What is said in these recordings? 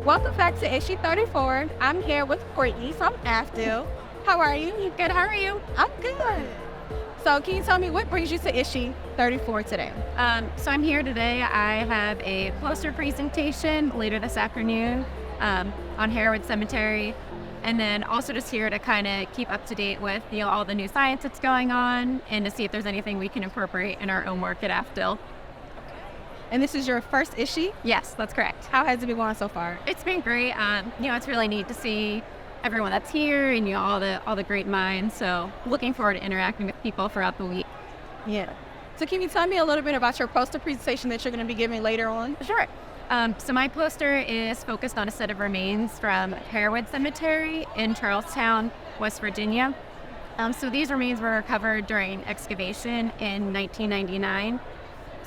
Welcome back to Issue 34. I'm here with Courtney from Afdil. How are you? Good, how are you? I'm good. So can you tell me what brings you to Issue 34 today? So I'm here today. I have a poster presentation later this afternoon on Harewood Cemetery. And then also just here to kind of keep up to date with all the new science that's going on and to see if there's anything we can incorporate in our own work at Afdil. And this is your first issue? Yes, that's correct. How has it been going so far? It's been great. It's really neat to see everyone that's here and all the great minds. So looking forward to interacting with people throughout the week. Yeah. So can you tell me a little bit about your poster presentation that you're going to be giving later on? Sure. So my poster is focused on a set of remains from Harewood Cemetery in Charlestown, West Virginia. So these remains were recovered during excavation in 1999.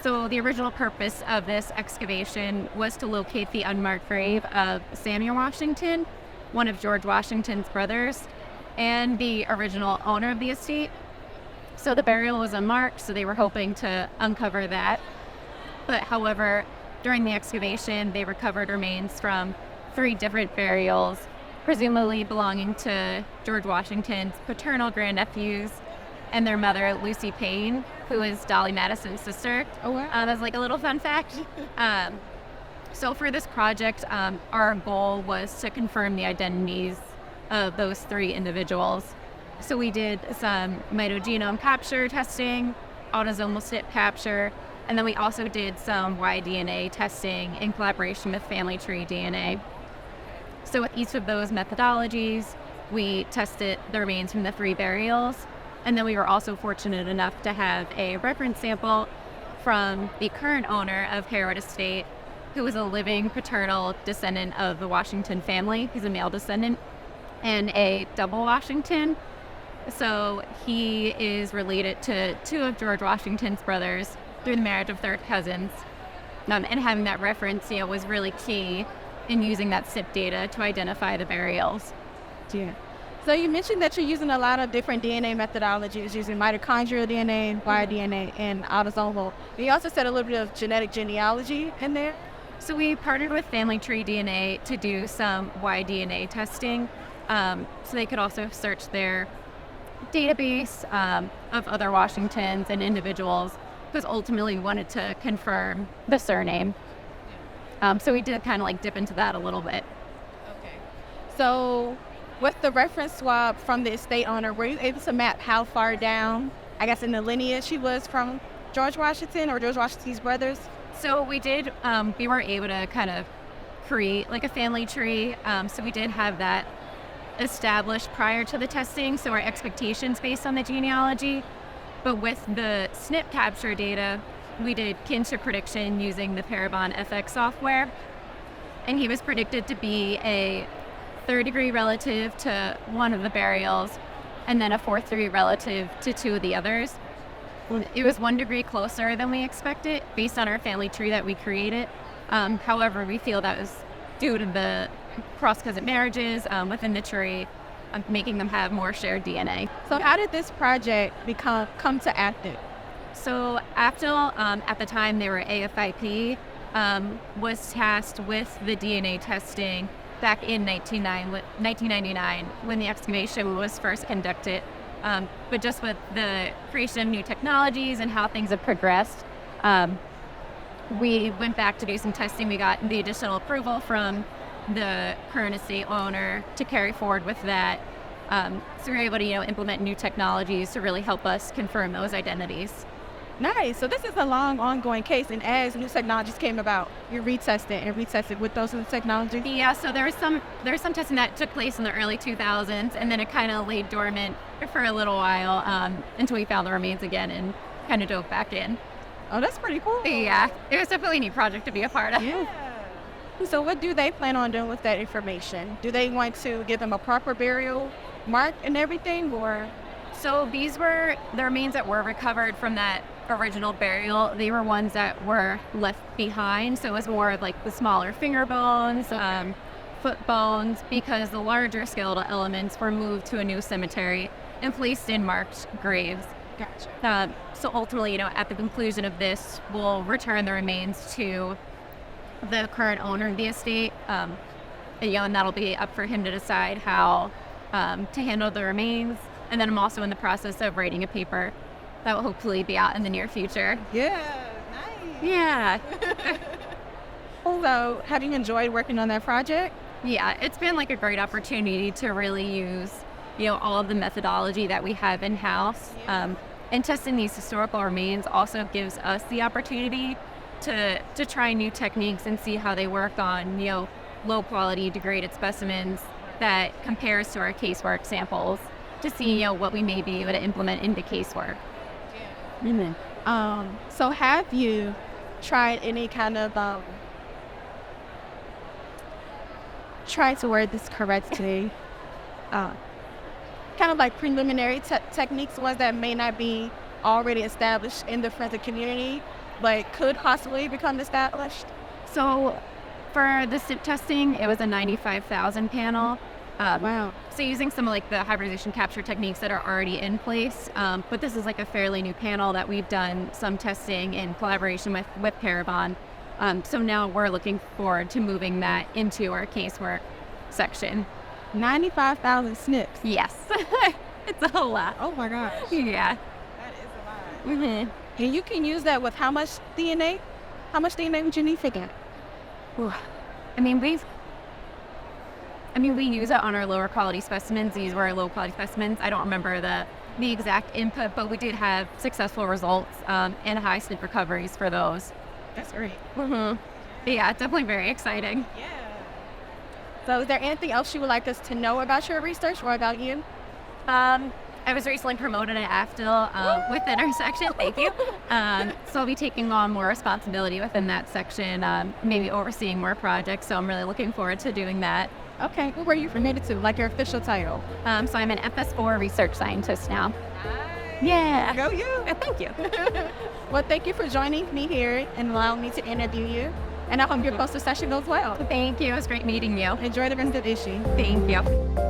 So the original purpose of this excavation was to locate the unmarked grave of Samuel Washington, one of George Washington's brothers, and the original owner of the estate. So the burial was unmarked, so they were hoping to uncover that. But however, during the excavation, they recovered remains from 3 different burials, presumably belonging to George Washington's paternal grandnephews and their mother, Lucy Payne, who is Dolly Madison's sister. Oh, wow. That's like a little fun fact. So for this project, our goal was to confirm the identities of those 3 individuals. So we did some mitogenome capture testing, autosomal SNP capture, and then we also did some Y-DNA testing in collaboration with family tree DNA. So with each of those methodologies, we tested the remains from the 3 burials. And then we were also fortunate enough to have a reference sample from the current owner of Harwood Estate, who is a living paternal descendant of the Washington family. He's a male descendant and a double Washington. So he is related to 2 of George Washington's brothers through the marriage of 3rd cousins. And having that reference, was really key in using that SNP data to identify the burials. Yeah. So you mentioned that you're using a lot of different DNA methodologies, using mitochondrial DNA, Y-DNA, and autosomal. You also said a little bit of genetic genealogy in there. So we partnered with family tree DNA to do some Y-DNA testing, so they could also search their database of other Washingtons and individuals, because ultimately we wanted to confirm the surname. So we did kind of like dip into that a little bit. Okay. So with the reference swab from the estate owner, were you able to map how far down, I guess, in the lineage he was from George Washington or George Washington's brothers? So we did, we were able to kind of create like a family tree. So we did have that established prior to the testing. So our expectations based on the genealogy. But with the SNP capture data, we did kinship prediction using the Parabon FX software. And he was predicted to be a 3rd degree relative to 1 of the burials, and then a 4th degree relative to 2 of the others. It was 1 degree closer than we expected based on our family tree that we created. However, we feel that was due to the cross-cousin marriages within the tree, making them have more shared DNA. So how did this project come to Afdil? So Afdil, at the time they were AFIP, was tasked with the DNA testing back in 1999 when the excavation was first conducted. But just with the creation of new technologies and how things have progressed, we went back to do some testing. We got the additional approval from the current estate owner to carry forward with that. So we were able to implement new technologies to really help us confirm those identities. Nice. So this is a long, ongoing case, and as new technologies came about, you retested with those new technologies? Yeah, so there was some testing that took place in the early 2000s, and then it kind of laid dormant for a little while until we found the remains again and kind of dove back in. Oh, that's pretty cool. Yeah, it was definitely a neat project to be a part of. Yeah. So what do they plan on doing with that information? Do they want to give them a proper burial mark and everything, or? So these were the remains that were recovered from that original burial. They were ones that were left behind, so it was more of like the smaller finger bones, foot bones, because the larger skeletal elements were moved to a new cemetery and placed in marked graves. Gotcha. So ultimately, at the conclusion of this, we'll return the remains to the current owner of the estate. and that'll be up for him to decide how to handle the remains. And then I'm also in the process of writing a paper that will hopefully be out in the near future. Yeah, nice. Yeah. So, have you enjoyed working on that project? Yeah, it's been like a great opportunity to really use, all of the methodology that we have in-house. And testing these historical remains also gives us the opportunity to try new techniques and see how they work on, low quality degraded specimens that compares to our casework samples to see, what we may be able to implement into casework. So have you tried any kind of, try to word this correctly, kind of like preliminary techniques, ones that may not be already established in the forensic community, but could possibly become established? So for the SIP testing, it was a 95,000 panel. Wow. So using some of like the hybridization capture techniques that are already in place, but this is like a fairly new panel that we've done some testing in collaboration with Parabon. So now we're looking forward to moving that into our casework section. 95,000 snips. Yes. It's a whole lot. Oh my gosh. Yeah. That is a lot. And you can use that with how much DNA? How much DNA would you need for that? We use it on our lower quality specimens. These were our low quality specimens. I don't remember the exact input, but we did have successful results and high SNP recoveries for those. That's great. Yeah, it's definitely very exciting. Yeah. So is there anything else you would like us to know about your research or about you? I was recently promoted at AFTL within our section. Thank you. So I'll be taking on more responsibility within that section, maybe overseeing more projects. So I'm really looking forward to doing that. Okay. What were you promoted to? Like your official title? So I'm an FS4 research scientist now. Nice. Yeah. Go you. Thank you. Well, thank you for joining me here and allowing me to interview you. And I hope your poster session goes well. Thank you. It was great meeting you. Enjoy the rest of ISHI. Thank you.